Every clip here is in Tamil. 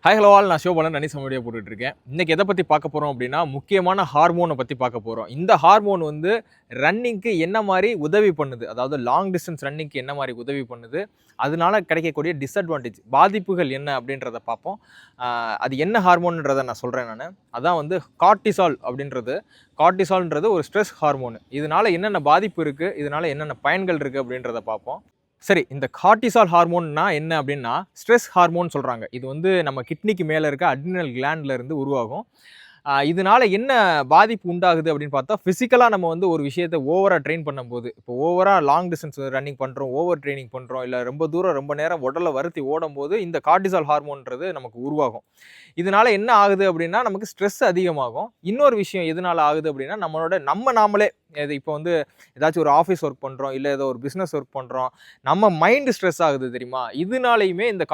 ஹாய் ஹலோ ஆல், நான் சிவபாலன் அனிஸ் வீடியோ போட்டுட்டு இருக்கேன். இன்னைக்கு எதை பற்றி பார்க்க போகிறோம் அப்படின்னா, முக்கியமான ஹார்மோனை பற்றி பார்க்க போகிறோம். இந்த ஹார்மோன் வந்து ரன்னிங்க்கு என்ன மாதிரி உதவி பண்ணுது, அதாவது லாங் டிஸ்டன்ஸ் ரன்னிங்க்கு என்ன மாதிரி உதவி பண்ணுது, அதனால கிடைக்கக்கூடிய டிஸ்அட்வான்டேஜ் பாதிப்புகள் என்ன அப்படின்றத பார்ப்போம். அது என்ன ஹார்மோன்ன்றதை நான் சொல்கிறேன். அதான் வந்து கார்டிசால் அப்படின்றது. கார்டிசால்ன்றது ஒரு ஸ்ட்ரெஸ் ஹார்மோன். இதனால என்னென்ன பாதிப்பு இருக்குது, இதனால என்னென்ன பயன்கள் இருக்குது அப்படின்றத பார்ப்போம். சரி, இந்த கார்டிசால் ஹார்மோன்னா என்ன அப்படின்னா, ஸ்ட்ரெஸ் ஹார்மோன் சொல்கிறாங்க. இது வந்து நம்ம கிட்னிக்கு மேலே இருக்க அட்ரினல் கிளாண்ட்ல இருந்து உருவாகும். இதனால என்ன பாதிப்பு உண்டாகுது அப்படின்னு பார்த்தா, ஃபிசிக்கலாக நம்ம வந்து ஒரு விஷயத்தை ஓவராக ட்ரெயின் பண்ணும்போது, இப்போ ஓவராக லாங் டிஸ்டன்ஸ் ரன்னிங் பண்ணுறோம், ஓவர் ட்ரைனிங் பண்ணுறோம், இல்லை ரொம்ப தூரம் ரொம்ப நேரம் உடலை வருத்தி ஓடும்போது இந்த கார்டிசால் ஹார்மோன்றது நமக்கு உருவாகும். இதனால என்ன ஆகுது அப்படின்னா, நமக்கு ஸ்ட்ரெஸ் அதிகமாகும். இன்னொரு விஷயம் எதனால ஆகுது அப்படின்னா, நாமளே இது இப்போ வந்து ஏதாச்சும் ஒரு ஆஃபீஸ் ஒர்க் பண்ணுறோம், இல்லை ஏதோ ஒரு பிஸ்னஸ் ஒர்க் பண்ணுறோம், நம்ம மைண்டு ஸ்ட்ரெஸ் ஆகுது தெரியுமா, இதனாலையுமே இந்த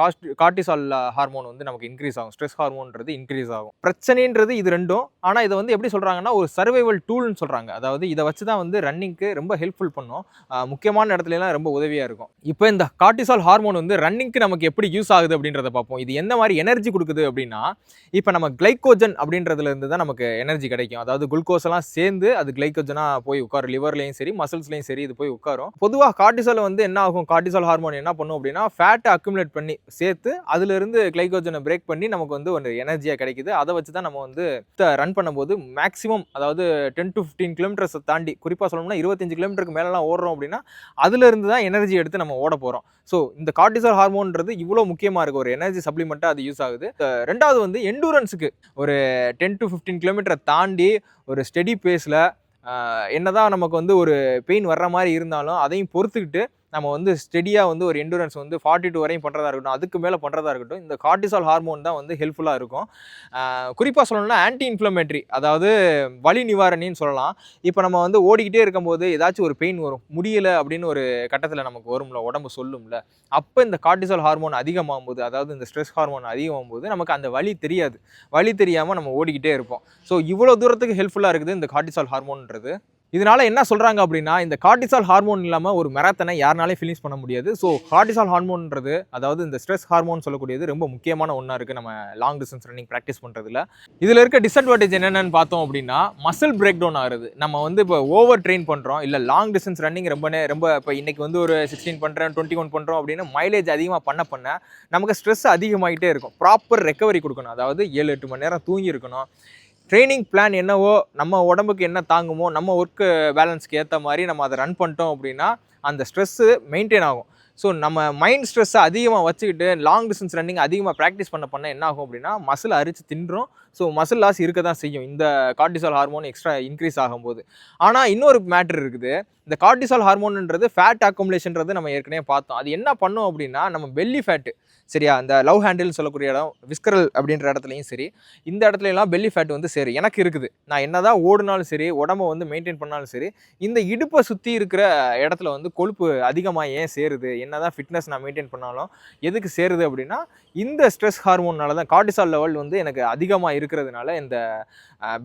கார்டிசால் ஹார்மோன் வந்து நமக்கு இன்க்ரீஸ் ஆகும். ஸ்ட்ரெஸ் ஹார்மோன்றது இன்க்ரீஸ் ஆகும். பிரச்சனைன்றது இது ரெண்டும். ஆனால் இதை வந்து எப்படி சொல்கிறாங்கன்னா, ஒரு சர்வைவல் டூல்னு சொல்கிறாங்க. அதாவது இதை வச்சு தான் வந்து ரன்னிங்க்கு ரொம்ப ஹெல்ப்ஃபுல் பண்ணும். முக்கியமான இடத்துலலாம் ரொம்ப உதவியாக இருக்கும். இப்போ இந்த கார்டிசால் ஹார்மோன் வந்து ரன்னிங்க்கு நமக்கு எப்படி யூஸ் ஆகுது அப்படின்றத பார்ப்போம். இது எந்த மாதிரி எனர்ஜி கொடுக்குது அப்படின்னா, இப்போ நம்ம கிளைக்கோஜன் அப்படின்றதுல இருந்து தான் நமக்கு எனர்ஜி கிடைக்கும். அதாவது குளுக்கோஸ் எல்லாம் சேர்ந்து அது கிளைக்கோஜனாக போய் உட்காரும். லிவர்லையும் சரி, மசில்ஸ்லையும் சரி, இது போய் உட்காரும். பொதுவாக கார்டிசால் வந்து என்ன ஆகும், கார்டிசால் ஹார்மோன் என்ன பண்ணும் அப்படின்னா, ஃபேட்டை அக்குமுலேட் பண்ணி சேர்த்து அதிலிருந்து கிளைக்கோஜனை பிரேக் பண்ணி நமக்கு வந்து ஒரு எனர்ஜியாக கிடைக்குது. அதை வச்சு தான் நம்ம வந்து ரன் பண்ணும்போது மேக்ஸிமம், அதாவது 10 to 15 கிலோமீட்டர்ஸை தாண்டி, குறிப்பாக சொல்லணும்னா 25 கிலோமீட்டருக்கு மேலெலாம் ஓடுறோம் அப்படின்னா அதிலிருந்து தான் எனர்ஜி எடுத்து நம்ம ஓட போகிறோம். ஸோ இந்த கார்டிசால் ஹார்மோன்றது இவ்வளோ முக்கியமாக இருக்குது. ஒரு எனர்ஜி சப்ளிமெண்ட்டாக அது யூஸ் ஆகுது. ரெண்டாவது வந்து எண்டூரன்ஸுக்கு ஒரு 10 to 15 கிலோமீட்டரை தாண்டி ஒரு ஸ்டெடி பேஸில் என்னதான் நமக்கு வந்து ஒரு பெயின் வர்ற மாதிரி இருந்தாலும் அதையும் பொறுத்துக்கிட்டு நம்ம வந்து ஸ்டெடியாக வந்து ஒரு எண்டூரன்ஸ் வந்து 42 வரையும் பண்ணுறதா இருக்கட்டும், அதுக்கு மேலே பண்ணுறதா இருக்கட்டும், இந்த கார்டிசால் ஹார்மோன் தான் வந்து ஹெல்ப்ஃபுல்லாக இருக்கும். குறிப்பாக சொல்லணும்னா ஆன்டி இன்ஃப்ளமேட்ரி, அதாவது வலி நிவாரணின்னு சொல்லலாம். இப்போ நம்ம வந்து ஓடிக்கிட்டே இருக்கும்போது ஏதாச்சும் ஒரு பெயின் வரும், முடியலை அப்படின்னு ஒரு கட்டத்தில் நமக்கு வரும்ல, உடம்பு சொல்லும்ல. அப்போ இந்த கார்டிசால் ஹார்மோன் அதிகமாகும் போது, அதாவது இந்த ஸ்ட்ரெஸ் ஹார்மோன் அதிகமாகும் போது நமக்கு அந்த வலி தெரியாது. வலி தெரியாமல் நம்ம ஓடிக்கிட்டே இருப்போம். ஸோ இவ்வளோ தூரத்துக்கு ஹெல்ப்ஃபுல்லாக இருக்குது இந்த கார்டிசால் ஹார்மோன்ன்றது. இதனால என்ன சொல்றாங்க அப்படின்னா, இந்த கார்டிசால் ஹார்மோன் இல்லாம ஒரு மெராத்தனை யாருனாலையும் ஃபினிஷ் பண்ண முடியாது. ஸோ கார்டிசால் ஹார்மோன்ன்றது, அதாவது இந்த ஸ்ட்ரெஸ் ஹார்மோன் சொல்லக்கூடியது ரொம்ப முக்கியமான ஒன்றா இருக்குது நம்ம லாங் டிஸ்டன்ஸ் ரன்னிங் ப்ராக்டிஸ் பண்ணுறதுல. இதில் இருக்க டிஸ்அட்வான்டேஜ் என்னென்னு பார்த்தோம் அப்படின்னா, மசில் பிரேக் டவுன் ஆகுது. நம்ம வந்து இப்போ ஓவர் ட்ரெயின் பண்ணுறோம், இல்லை லாங் டிஸ்டன்ஸ் ரன்னிங் ரொம்ப இப்போ இன்னைக்கு வந்து ஒரு 16 பண்ணுறேன், 21 பண்ணுறோம் அப்படின்னு மைலேஜ் அதிகமாக பண்ண நமக்கு ஸ்ட்ரெஸ் அதிகமாகிட்டே இருக்கும். ப்ராப்பர் ரெக்கவரி கொடுக்கணும், அதாவது 7-8 மணி நேரம் தூங்கி இருக்கணும். ட்ரைனிங் பிளான் என்னவோ, நம்ம உடம்புக்கு என்ன தாங்குமோ, நம்ம ஒர்க்கு பேலன்ஸ்க்கு ஏற்ற மாதிரி நம்ம அதை ரன் பண்ணிட்டோம் அப்படின்னா அந்த ஸ்ட்ரெஸ்ஸு மெயின்டைன் ஆகும். ஸோ நம்ம மைண்ட் ஸ்ட்ரெஸ்ஸை அதிகமாக வச்சுக்கிட்டு லாங் டிஸ்டன்ஸ் ரன்னிங் அதிகமாக ப்ராக்டிஸ் பண்ண என்ன ஆகும் அப்படின்னா, மசில் அரிச்சு தின்றோம். ஸோ மசில் லாஸ் இருக்க தான் செய்யும் இந்த கார்டிசால் ஹார்மோன் எக்ஸ்ட்ரா இன்க்ரீஸ் ஆகும்போது. ஆனால் இன்னொரு மேட்ரு இருக்குது. இந்த கார்டிசால் ஹார்மோன்ன்றது ஃபேட் அக்குமுலேஷன்றது நம்ம ஏற்கனவே பார்த்தோம். அது என்ன பண்ணும் அப்படின்னா, நம்ம பெல்லி ஃபேட்டு, சரியா, இந்த லவ் ஹேண்டில்னு சொல்லக்கூடிய இடம், விஸ்கரல் அப்படின்ற இடத்துலையும் சரி, இந்த இடத்துலலாம் பெல்லி ஃபேட் வந்து சரி எனக்கு இருக்குது. நான் என்ன தான் ஓடினாலும் சரி, உடம்பை வந்து மெயின்டைன் பண்ணாலும் சரி, இந்த இடுப்பை சுற்றி இருக்கிற இடத்துல வந்து கொழுப்பு அதிகமாக ஏன் சேருது, என்ன தான் ஃபிட்னஸ் நான் மெயின்டைன் பண்ணாலும் எதுக்கு சேருது அப்படின்னா, இந்த ஸ்ட்ரெஸ் ஹார்மோனால தான். கார்டிசால் லெவல் வந்து எனக்கு அதிகமாக இருக்கிறதுனால இந்த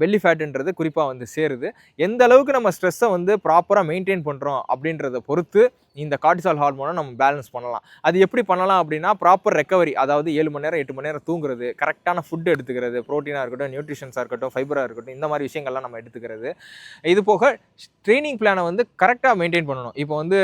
பெல்லி ஃபேட்டுன்றது குறிப்பாக வந்து சேருது. எந்த அளவுக்கு நம்ம ஸ்ட்ரெஸ்ஸை வந்து ப்ராப்பராக மெயின்டைன் பண்ணுறோம் அப்படின்றத பொறுத்து இந்த கார்டிசால் ஹார்மோனை நம்ம பேலன்ஸ் பண்ணலாம். அது எப்படி பண்ணலாம் அப்படின்னா, ப்ராப்பர் ரெக்கவரி, அதாவது 7 மணி நேரம் 8 மணி நேரம் தூங்குறது, கரெக்டான ஃபுட் எடுத்துக்கிறது, ப்ரோட்டீனாக இருக்கட்டும், நியூட்ரிஷன்ஸாக இருக்கட்டும், ஃபைபராக இருக்கட்டும், இந்த மாதிரி விஷயங்கள்லாம் நம்ம எடுத்துக்கிறது. இது போக ட்ரைனிங் பிளானை வந்து கரெக்டாக மெயின்டைன் பண்ணணும். இப்போ வந்து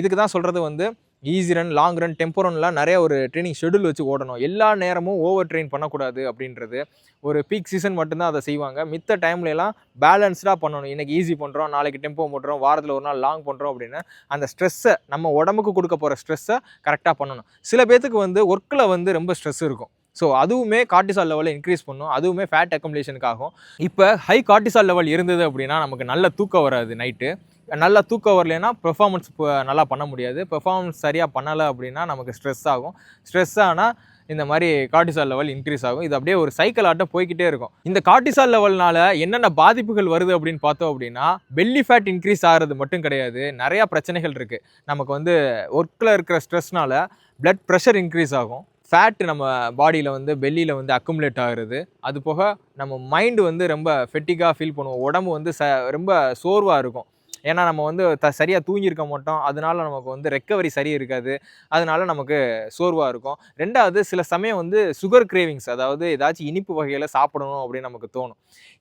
இதுக்கு தான் சொல்கிறது வந்து easy run, long run, tempo ரன்லாம் நிறைய ஒரு ட்ரைனிங் ஷெடியூல் வச்சு ஓடணும். எல்லா நேரமும் ஓவர் ட்ரெயின் பண்ணக்கூடாது அப்படின்றது. ஒரு பீக் சீசன் மட்டும்தான் அதை செய்வாங்க. மித்த டைம்லலாம் பேலன்ஸ்டாக பண்ணணும். இன்றைக்கி ஈஸி பண்ணுறோம், நாளைக்கு டெம்போ பண்ணுறோம், வாரத்தில் ஒரு நாள் லாங் பண்ணுறோம் அப்படின்னு அந்த ஸ்ட்ரெஸ்ஸை, நம்ம உடம்புக்கு கொடுக்க போகிற ஸ்ட்ரெஸ்ஸை கரெக்டாக பண்ணணும். சில பேர்த்துக்கு வந்து ஒர்க்கில் வந்து ரொம்ப ஸ்ட்ரெஸ் இருக்கும். ஸோ அதுவுமே கார்டிசால் லெவலை இன்க்ரீஸ் பண்ணும். அதுவுமே ஃபேட் அக்குமுலேஷனுக்காகும். இப்போ ஹை கார்டிசால் லெவல் இருந்தது அப்படின்னா நமக்கு நல்ல தூக்கம் வராது. நைட்டு நல்லா தூக்கம் வரலைன்னா பெர்ஃபார்மன்ஸ் நல்லா பண்ண முடியாது. பெர்ஃபார்மன்ஸ் சரியாக பண்ணலை அப்படின்னா நமக்கு ஸ்ட்ரெஸ் ஆகும். ஸ்ட்ரெஸ் ஆனால் இந்த மாதிரி கார்டிசால் லெவல் இன்க்ரீஸ் ஆகும். இது அப்படியே ஒரு சைக்கிள் ஆட்டம் போய்கிட்டே இருக்கும். இந்த கார்டிசால் லெவல்னால என்னென்ன பாதிப்புகள் வருது அப்படின்னு பார்த்தோம் அப்படின்னா, பெல்லி ஃபேட் இன்க்ரீஸ் ஆகிறது மட்டும் கிடையாது, நிறையா பிரச்சனைகள் இருக்குது. நமக்கு வந்து ஒர்க்கில் இருக்கிற ஸ்ட்ரெஸ்னால பிளட் ப்ரெஷர் இன்க்ரீஸ் ஆகும். ஃபேட் நம்ம பாடியில் வந்து பெல்லியில் வந்து அக்குமுலேட் ஆகுறது. அது போக நம்ம மைண்டு வந்து ரொம்ப ஃபெட்டிக்காக ஃபீல் பண்ணுவோம். உடம்பு வந்து ரொம்ப சோர்வாக இருக்கும். ஏன்னா நம்ம வந்து சரியாக தூங்கியிருக்க மாட்டோம், அதனால நமக்கு வந்து ரெக்கவரி சரி இருக்காது, அதனால நமக்கு சோர்வாக இருக்கும். ரெண்டாவது சில சமயம் வந்து சுகர் கிரேவிங்ஸ், அதாவது ஏதாச்சும் இனிப்பு வகையில் சாப்பிடணும் அப்படின்னு நமக்கு தோணும்.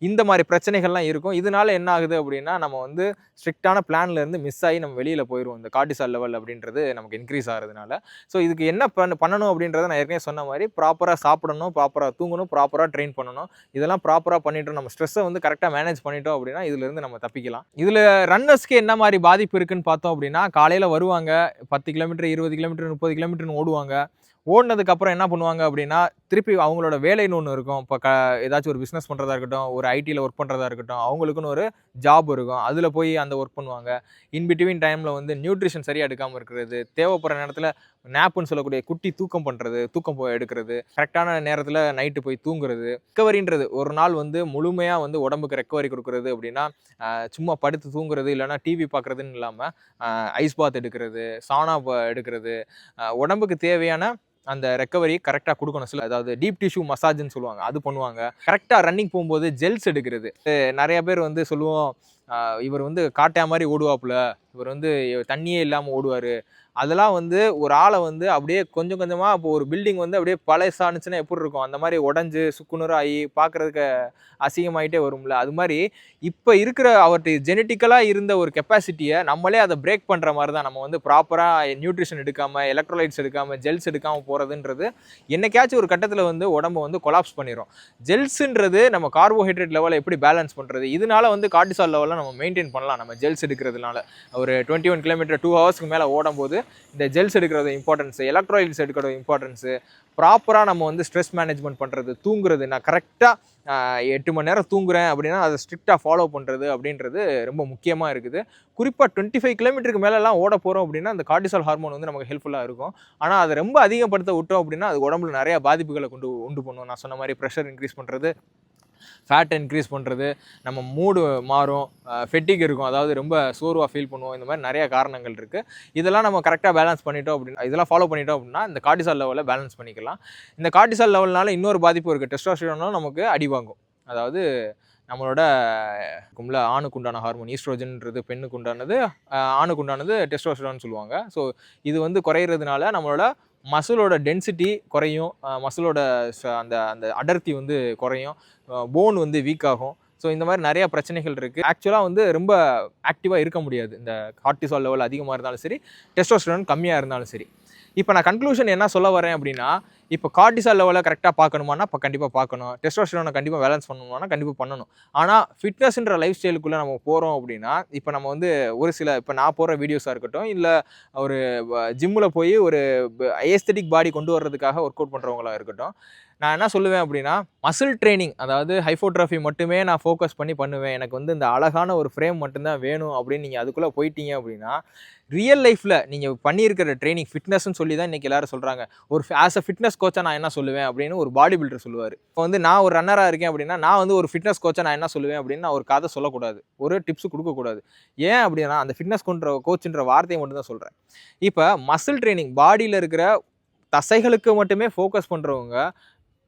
இந்த மாதிரி பிரச்சனைகள்லாம் இருக்கும். இதனால என்ன ஆகுது அப்படின்னா நம்ம வந்து ஸ்ட்ரிக்டான பிளான்ல இருந்து மிஸ் ஆகி நம்ம வெளியில் போயிடுவோம். இந்த கார்டிசால் லெவல் அப்படின்றது நமக்கு இன்க்ரீஸ் ஆகிறதுனால. ஸோ இதுக்கு என்ன பண்ணணும் அப்படின்றத நான் ஏற்கனவே சொன்ன மாதிரி ப்ராப்பராக சாப்பிடணும், ப்ராப்பராக தூங்கணும், ப்ராப்பராக ட்ரெயின் பண்ணணும். இதெல்லாம் ப்ராப்பராக பண்ணிட்டோம், நம்ம ஸ்ட்ரெஸ்ஸை வந்து கரெக்டாக மேனேஜ் பண்ணிட்டோம் அப்படின்னா இதுலேருந்து நம்ம தப்பிக்கலாம். இதில் ரன்னர்ஸ்க்கு என்ன மாதிரி பாதிப்பு இருக்குன்னு பார்த்தோம் அப்படின்னா, காலையில் வருவாங்க, 10 கிலோமீட்டர், 20 கிலோமீட்டர், 30 கிலோமீட்டர்னு ஓடுவாங்க. ஓடுனதுக்கப்புறம் என்ன பண்ணுவாங்க அப்படின்னா, திருப்பி அவங்களோட வேலைன்னு ஒன்று இருக்கும். இப்போ ஏதாச்சும் ஒரு பிஸ்னஸ் பண்ணுறதா இருக்கட்டும், ஒரு ஐடியில் ஒர்க் பண்ணுறதா இருக்கட்டும், அவங்களுக்குன்னு ஒரு ஜாப் இருக்கும். அதில் போய் அந்த ஒர்க் பண்ணுவாங்க. இன் பிட்வீன் டைமில் வந்து நியூட்ரிஷன் சரியாக எடுக்காமல் இருக்கிறது, தேவைப்படுற நேரத்தில் நேப்புன்னு சொல்லக்கூடிய குட்டி தூக்கம் பண்ணுறது, தூக்கம் எடுக்கிறது, கரெக்டான நேரத்தில் நைட்டு போய் தூங்குறது. ரெக்கவரின்றது ஒரு நாள் வந்து முழுமையாக வந்து உடம்புக்கு ரெக்கவரி கொடுக்குறது அப்படின்னா, சும்மா படுத்து தூங்குறது இல்லைனா டிவி பார்க்குறதுன்னு இல்லாமல் ஐஸ் பாத் எடுக்கிறது, சானா எடுக்கிறது, உடம்புக்கு தேவையான அந்த ரெக்கவரி கரெக்டாக கொடுக்கணும். சில அதாவது டீப் டிஷ்யூ மசாஜ்னு சொல்லுவாங்க, அது பண்ணுவாங்க. கரெக்டாக ரன்னிங் போகும்போது ஜெல்ஸ் எடுக்கிறது. நிறைய பேர் வந்து சொல்லுவோம், இவர் வந்து காட்டா மாதிரி ஓடுவாப்புல, இவர் வந்து தண்ணியே இல்லாமல் ஓடுவார். அதெல்லாம் வந்து ஒரு ஆளை வந்து அப்படியே கொஞ்சம் கொஞ்சமாக இப்போ ஒரு பில்டிங் வந்து அப்படியே பழசானுச்சுன்னா எப்படி இருக்கும், அந்த மாதிரி உடஞ்சி சுக்குநூறாகி பார்க்குறதுக்கு அசிங்கமாயிட்டே வரும்ல. அது மாதிரி இப்போ இருக்கிற அவர்கிட்ட ஜெனட்டிக்கலாக இருந்த ஒரு கெப்பாசிட்டியை நம்மளே அதை பிரேக் பண்ணுற மாதிரி தான். நம்ம வந்து ப்ராப்பராக நியூட்ரிஷன் எடுக்காமல், எலக்ட்ரோலைட்ஸ் எடுக்காமல், ஜெல்ஸ் எடுக்காமல் போகிறதுன்றது என்னைக்காச்சும் ஒரு கட்டத்தில் வந்து உடம்பை வந்து கொலாப்ஸ் பண்ணிடும். ஜெல்ஸுன்றது நம்ம கார்போஹைட்ரேட் லெவலை எப்படி பேலன்ஸ் பண்ணுறது, இதனால வந்து கார்டிசால் லெவலில் நம்ம மெயின்டைன் பண்ணலாம். நம்ம ஜெல்ஸ் எடுக்கிறதுனால ஒரு 21 கிலோமீட்டர் 2 ஹவர்ஸ்க்கு மேலே ஓடும்போது இந்த ஜெல்ஸ் எடுக்கிறது இம்பார்ட்டன்ஸு, எலக்ட்ரோலைட்ஸ் எடுக்கிறது இம்பார்ட்டன்ஸு, ப்ராப்பராக நம்ம வந்து ஸ்ட்ரெஸ் மேனேஜ்மெண்ட் பண்ணுறது, தூங்குறது. நான் கரெக்டாக 8 மணி நேரம் தூங்குறேன் அப்படின்னா அதை ஸ்ட்ரிக்டாக ஃபாலோ பண்ணுறது அப்படின்றது ரொம்ப முக்கியமாக இருக்குது. குறிப்பாக 25 கிலோமீட்டருக்கு மேலெலாம் ஓட போகிறோம் அப்படின்னா அந்த கார்டிசால் ஹார்மோன் வந்து நமக்கு ஹெல்ப்ஃபுல்லாக இருக்கும். ஆனால் அதை ரொம்ப அதிகப்படுத்த விட்டோம் அப்படின்னா அது உடம்புல நிறையா பாதிப்புகளை உண்டு பண்ணும். நான் சொன்ன மாதிரி ப்ரெஷர் இன்க்ரீஸ் பண்ணுறது, ஃபேட் இன்க்ரீஸ் பண்ணுறது, நம்ம மூடு மாறும், ஃபெட்டிக் இருக்கும், அதாவது ரொம்ப சோர்வாக ஃபீல் பண்ணுவோம். இந்த மாதிரி நிறைய காரணங்கள் இருக்குது. இதெல்லாம் நம்ம கரெக்டாக பேலன்ஸ் பண்ணிட்டோம் அப்படின்னா, இதெல்லாம் ஃபாலோ பண்ணிட்டோம் அப்படின்னா இந்த கார்டிசால் லெவலில் பேலன்ஸ் பண்ணிக்கலாம். இந்த கார்டிசால் லெவல்னால இன்னொரு பாதிப்பு இருக்குது, டெஸ்டோஸ்டெரானும் நமக்கு அடி வாங்கும். அதாவது நம்மளோட ஆணுக்கு உண்டான ஹார்மோன் ஈஸ்ட்ரோஜன்ன்றது பெண்ணுக்கு உண்டானது, ஆணுக்கு உண்டானது டெஸ்டோஸ்டெரான் சொல்லுவாங்க. ஸோ இது வந்து குறையிறதுனால நம்மளோட மசிலோட டென்சிட்டி குறையும், மசிலோட அந்த அந்த அடர்த்தி வந்து குறையும், போன் வந்து வீக் ஆகும். ஸோ இந்த மாதிரி நிறையா பிரச்சனைகள் இருக்குது. ஆக்சுவலாக வந்து ரொம்ப ஆக்டிவாக இருக்க முடியாது இந்த கார்டிசால் லெவல் அதிகமாக இருந்தாலும் சரி, டெஸ்டோஸ்டெரான் கம்மியாக இருந்தாலும் சரி. இப்போ நான் கன்க்ளூஷன் என்ன சொல்ல வரேன் அப்படின்னா, இப்போ கார்டிசால் லெவலை கரெக்டாக பார்க்கணுமானா இப்போ கண்டிப்பாக பார்க்கணும், டெஸ்டோஸ்டெரானை கண்டிப்பாக பேலன்ஸ் பண்ணணுமானா கண்டிப்பாக பண்ணணும். ஆனால் ஃபிட்னஸ்ன்ற லைஃப் ஸ்டைலுக்குள்ளே நம்ம போகிறோம் அப்படின்னா, இப்போ நம்ம வந்து ஒரு சில இப்போ நான் போடுற வீடியோஸாக இருக்கட்டும், இல்லை ஒரு ஜிம்மில் போய் ஒரு ஏஸ்தெட்டிக் பாடி கொண்டு வர்றதுக்காக ஒர்க் அவுட் பண்ணுறவங்களாக இருக்கட்டும், நான் என்ன சொல்லுவேன் அப்படின்னா, மசில் ட்ரைனிங், அதாவது ஹைஃபோட்ராஃபி மட்டுமே நான் ஃபோக்கஸ் பண்ணி பண்ணுவேன், எனக்கு வந்து இந்த அழகான ஒரு ஃப்ரேம் மட்டும்தான் வேணும் அப்படின்னு நீங்கள் அதுக்குள்ளே போயிட்டீங்க அப்படின்னா, ரியல் லைஃப்பில் நீங்கள் பண்ணியிருக்கிற ட்ரைனிங் ஃபிட்னஸ்ன்னு சொல்லி தான் இன்றைக்கி எல்லாரும் சொல்கிறாங்க. ஒரு ஆஸ் அ ஃபிட்னஸ் கோச்சாக நான் என்ன சொல்லுவேன் அப்படின்னு ஒரு பாடி பில்டர் சொல்லுவார். இப்போ வந்து நான் ஒரு ரன்னராக இருக்கேன் அப்படின்னா, நான் வந்து ஒரு ஃபிட்னஸ் கோச்சாக நான் என்ன சொல்லுவேன் அப்படின்னு நான் ஒரு கதை சொல்லக்கூடாது, ஒரு டிப்ஸ் கொடுக்கக்கூடாது. ஏன் அப்படின்னா அந்த ஃபிட்னஸ் கோச்சுன்ற வார்த்தையை மட்டும் தான் சொல்கிறேன். இப்போ மசில் ட்ரைனிங், பாடியில் இருக்கிற தசைகளுக்கு மட்டுமே ஃபோக்கஸ் பண்ணுறவங்க,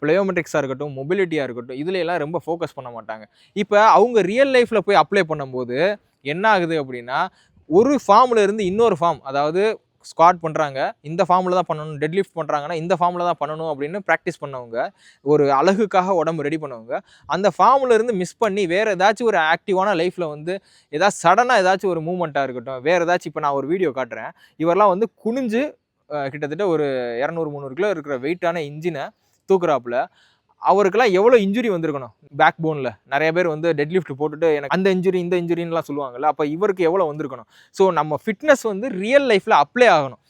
பிளயோமெட்ரிக்ஸாக இருக்கட்டும், மொபிலிட்டியாக இருக்கட்டும், இதில் எல்லாம் ரொம்ப ஃபோக்கஸ் பண்ண மாட்டாங்க. இப்போ அவங்க ரியல் லைஃப்பில் போய் அப்ளை பண்ணும்போது என்ன ஆகுது அப்படின்னா, ஒரு ஃபார்மில் இருந்து இன்னொரு ஃபார்ம், அதாவது ஸ்குவாட் பண்ணுறாங்க, இந்த ஃபார்மில் தான் பண்ணணும், டெட் லிஃப்ட் பண்ணுறாங்கன்னா இந்த ஃபார்மில் தான் பண்ணணும் அப்படின்னு ப்ராக்டிஸ் பண்ணவங்க, ஒரு அழகுக்காக உடம்பு ரெடி பண்ணவங்க, அந்த ஃபார்மில் இருந்து மிஸ் பண்ணி வேறு ஏதாச்சும் ஒரு ஆக்டிவான லைஃப்பில் வந்து ஏதாச்சும் சடனாக ஏதாச்சும் ஒரு மூமெண்ட்டாக இருக்கட்டும், வேறு ஏதாச்சும், இப்போ நான் ஒரு வீடியோ காட்டுறேன், இவரெல்லாம் வந்து குனிஞ்சு கிட்டத்தட்ட ஒரு 200-300 கிலோ இருக்கிற வெயிட்டான இன்ஜினை தூக்குறாப்புல, அவருக்கெல்லாம் எவ்வளோ இன்ஜுரி வந்திருக்கணும் பேக் போனில். நிறைய பேர் வந்து டெட் லிஃப்ட் போட்டுட்டு எனக்கு அந்த இன்ஜுரி இந்த இன்ஜுரின்லாம் சொல்லுவாங்கல்ல, அப்போ இவருக்கு எவ்வளோ வந்திருக்கணும். ஸோ நம்ம ஃபிட்னஸ் வந்து ரியல் லைஃப்பில் அப்ளை ஆகணும்.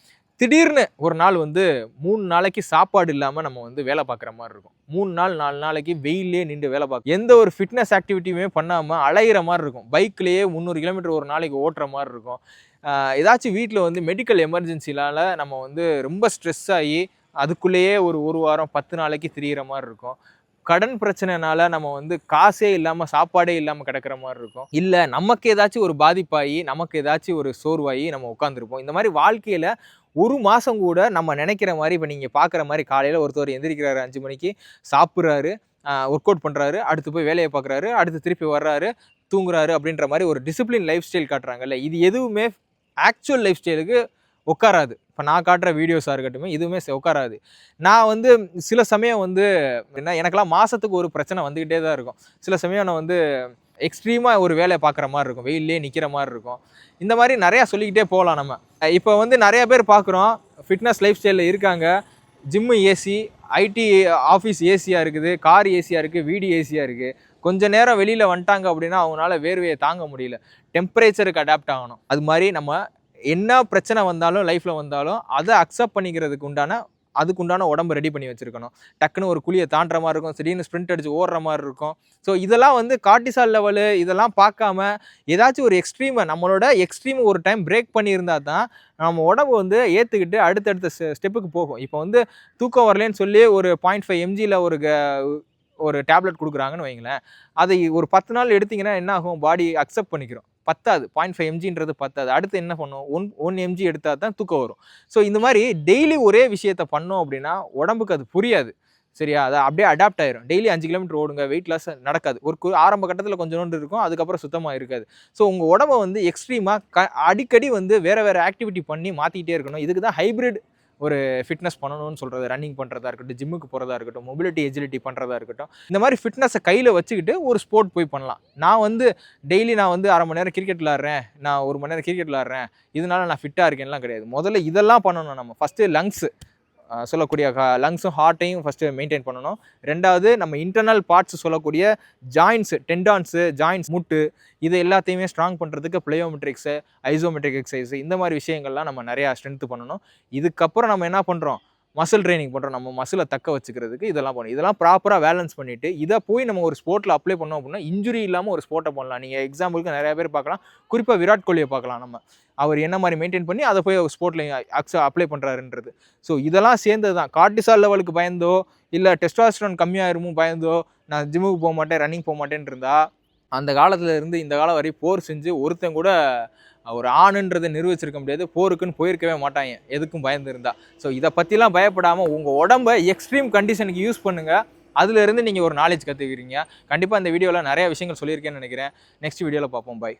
திடீர்னு ஒரு நாள் வந்து 3 நாளைக்கு சாப்பாடு இல்லாமல் நம்ம வந்து வேலை பார்க்குற மாதிரி இருக்கும், 3 நாள் 4 நாளைக்கு வெயிலே நின்று வேலை பார்க்க, எந்த ஒரு ஃபிட்னஸ் ஆக்டிவிட்டியுமே பண்ணாமல் அலைகிற மாதிரி இருக்கும், பைக்லேயே 300 கிலோமீட்டர் ஒரு நாளைக்கு ஓட்டுற மாதிரி இருக்கும். ஏதாச்சும் வீட்டில் வந்து மெடிக்கல் எமர்ஜென்சினால நம்ம வந்து ரொம்ப ஸ்ட்ரெஸ் ஆகி அதுக்குள்ளேயே ஒரு வாரம் 10 நாளைக்கு திரியிற மாதிரி இருக்கும். கடன் பிரச்சனைனால நம்ம வந்து காசே இல்லாமல் சாப்பாடே இல்லாமல் கிடக்கிற மாதிரி இருக்கும். இல்லை நமக்கு ஏதாச்சும் ஒரு பாதிப்பாகி, நமக்கு ஏதாச்சும் ஒரு சோர்வாகி நம்ம உட்காந்துருப்போம். இந்த மாதிரி வாழ்க்கையில் ஒரு மாதம் கூட நம்ம நினைக்கிற மாதிரி, இப்போ நீங்கள் பார்க்குற மாதிரி காலையில் ஒருத்தர் எந்திரிக்கிறாரு 5 மணிக்கு, சாப்பிட்றாரு, ஒர்க் அவுட் பண்ணுறாரு, அடுத்து போய் வேலையை பார்க்குறாரு, அடுத்து திருப்பி வர்றாரு, தூங்குறாரு அப்படின்ற மாதிரி ஒரு டிசிப்ளின் லைஃப் ஸ்டைல் காட்டுறாங்கல்ல, இது எதுவுமே ஆக்சுவல் லைஃப் ஸ்டைலுக்கு உட்காராது. இப்போ நான் காட்டுற வீடியோஸாக இருக்கட்டும் எதுவுமே உட்காராது. நான் வந்து சில சமயம் வந்து என்ன எனக்கெல்லாம் மாதத்துக்கு ஒரு பிரச்சனை வந்துக்கிட்டே தான் இருக்கும். சில சமயம் நான் வந்து எக்ஸ்ட்ரீமாக ஒரு வேலையை பார்க்குற மாதிரி இருக்கும், வெயிலே நிற்கிற மாதிரி இருக்கும். இந்த மாதிரி நிறையா சொல்லிக்கிட்டே போகலாம் நம்ம. இப்போ வந்து நிறைய பேர் பார்க்குறோம் ஃபிட்னஸ் லைஃப் ஸ்டைலில் இருக்காங்க. ஜிம்மு ஏசி, ஐடி ஆஃபீஸ் ஏசியாக இருக்குது, கார் ஏசியாக இருக்குது, வீடு ஏசியாக இருக்குது. கொஞ்சம் நேரம் வெளியில் வந்துட்டாங்க அப்படின்னா அவங்களால வேர்வையை தாங்க முடியல, டெம்பரேச்சருக்கு அடாப்ட் ஆகணும். அது மாதிரி நம்ம என்ன பிரச்சனை வந்தாலும் லைஃப்பில் வந்தாலும் அதை அக்செப்ட் பண்ணிக்கிறதுக்கு அதுக்குண்டான உடம்பு ரெடி பண்ணி வச்சுருக்கணும். டக்குன்னு ஒரு குழியை தாண்டுற மாதிரி இருக்கும், திடீர்னு ஸ்ப்ரிண்ட் அடித்து ஓடுற மாதிரி இருக்கும். ஸோ இதெல்லாம் வந்து கார்டிசால் லெவலு இதெல்லாம் பார்க்காம ஏதாச்சும் ஒரு நம்மளோட எக்ஸ்ட்ரீம் ஒரு டைம் பிரேக் பண்ணியிருந்தா தான் நம்ம உடம்பு வந்து ஏற்றுக்கிட்டு அடுத்தடுத்த ஸ்டெப்புக்கு போகும். இப்போ வந்து தூக்கம் வரலேன்னு சொல்லி ஒரு 0.5 mgயில் ஒரு டேப்லெட் கொடுக்குறாங்கன்னு வைங்களேன், அதை ஒரு 10 நாள் எடுத்திங்கன்னா என்ன ஆகும், பாடி அக்செப்ட் பண்ணிக்கிறோம். பத்தாது, 0.5 mgன்றது பத்தாது. அடுத்து என்ன பண்ணும், 1 mg எடுத்தால் தான் தூக்கம் வரும். ஸோ இந்த மாதிரி டெய்லி ஒரே விஷயத்த பண்ணோம் அப்படின்னா உடம்புக்கு அது புரியாது. சரியா, அதை அப்படியே அடாப்ட் ஆயிரும். டெய்லி 5 கிலோமீட்டர் ஓடுங்க, வெயிட் லாஸ் நடக்காது. ஒரு ஆரம்ப கட்டத்தில் கொஞ்சோண்டு இருக்கும், அதுக்கப்புறம் சுத்தமாக இருக்காது. ஸோ உங்கள் உடம்பை வந்து எக்ஸ்ட்ரீமாக அடிக்கடி வந்து வேறு ஆக்டிவிட்டி பண்ணி மாற்றிக்கிட்டே இருக்கணும். இதுக்கு தான் ஹைப்ரிட் ஒரு ஃபிட்னஸ் பண்ணணும்னு சொல்கிறது. ரன்னிங் பண்ணுறதா இருக்கட்டும், ஜிம்முக்கு போகிறதா இருக்கட்டும், மொபிலிட்டி எஜிலிட்டி பண்ணுறதா இருக்கட்டும், இந்த மாதிரி ஃபிட்னஸை கையில் வச்சுக்கிட்டு ஒரு ஸ்போர்ட் போய் பண்ணலாம். நான் வந்து டெய்லி நான் வந்து 1/2 மணி நேரம் கிரிக்கெட் விளாட்றேன், நான் 1 மணி நேரம் கிரிக்கெட் விளாட்றேன், இதனால நான் ஃபிட்டாக இருக்கேன்லாம் கிடையாது. முதல்ல இதெல்லாம் பண்ணணும். நம்ம ஃபஸ்ட்டு லங்ஸு சொல்லக்கூடிய லங்ஸும் ஹார்ட்டையும் ஃபஸ்ட்டு மெயின்டைன் பண்ணணும். ரெண்டாவது நம்ம இன்டர்னல் பார்ட்ஸ் சொல்லக்கூடிய ஜாயின்ஸு, டெண்டான்ஸு, ஜாயின்ஸ், முட்டு, இது எல்லாத்தையுமே ஸ்ட்ராங் பண்ணுறதுக்கு பிளேயோமெட்ரிக்ஸு, ஐசோமெட்ரிக் எக்ஸசைஸ், இந்த மாதிரி விஷயங்கள்லாம் நம்ம நிறையா ஸ்ட்ரென்த்து பண்ணணும். இதுக்கப்புறம் நம்ம என்ன பண்ணுறோம், மசில் ட்ரைனிங் பண்ணுறோம். நம்ம மசிலை தக்க வச்சுக்கிறதுக்கு இதெல்லாம் பண்ணணும். இதெல்லாம் ப்ராப்பராக பேலன்ஸ் பண்ணிவிட்டு இதை போய் நம்ம ஒரு ஸ்போர்ட்டில் அப்ளை பண்ணோம் அப்படின்னா இன்ஜுரி இல்லாமல் ஒரு ஸ்போர்ட்டை பண்ணலாம். நீங்கள் எக்ஸாம்பிளுக்கு நிறையா பேர் பார்க்கலாம், குறிப்பாக விராட் கோலியை பார்க்கலாம். நம்ம அவர் என்ன மாதிரி மெயின்டைன் பண்ணி அதை போய் ஸ்போர்ட்டில் அப்ளை பண்ணுறாருன்றது. ஸோ இதெல்லாம் சேர்ந்தது தான். கார்டிசால் லெவலுக்கு பயந்தோ இல்லை டெஸ்டோஸ்டெரான் கம்மியாயிருமோ பயந்தோ நான் ஜிம்முக்கு போக மாட்டேன், ரன்னிங் போக மாட்டேன்னு இருந்தால் அந்த காலத்தில் இருந்து இந்த காலம் வரை போர் செஞ்சு ஒருத்தன் கூட ஒரு ஆணுன்றதை நிரூபிச்சிருக்க முடியாது. போருக்குன்னு போயிருக்கவே மாட்டாங்க, எதுக்கும் பயந்து இருந்தா. ஸோ இதை பற்றிலாம் பயப்படாமல் உங்கள் உடம்பை எக்ஸ்ட்ரீம் கண்டிஷனுக்கு யூஸ் பண்ணுங்கள். அதுலேருந்து நீங்கள் ஒரு நாலேஜ் கற்றுக்கிறீங்க. கண்டிப்பாக இந்த வீடியோவில் நிறைய விஷயங்கள் சொல்லியிருக்கேன்னு நினைக்கிறேன். நெக்ஸ்ட் வீடியோவில் பார்ப்போம். பை.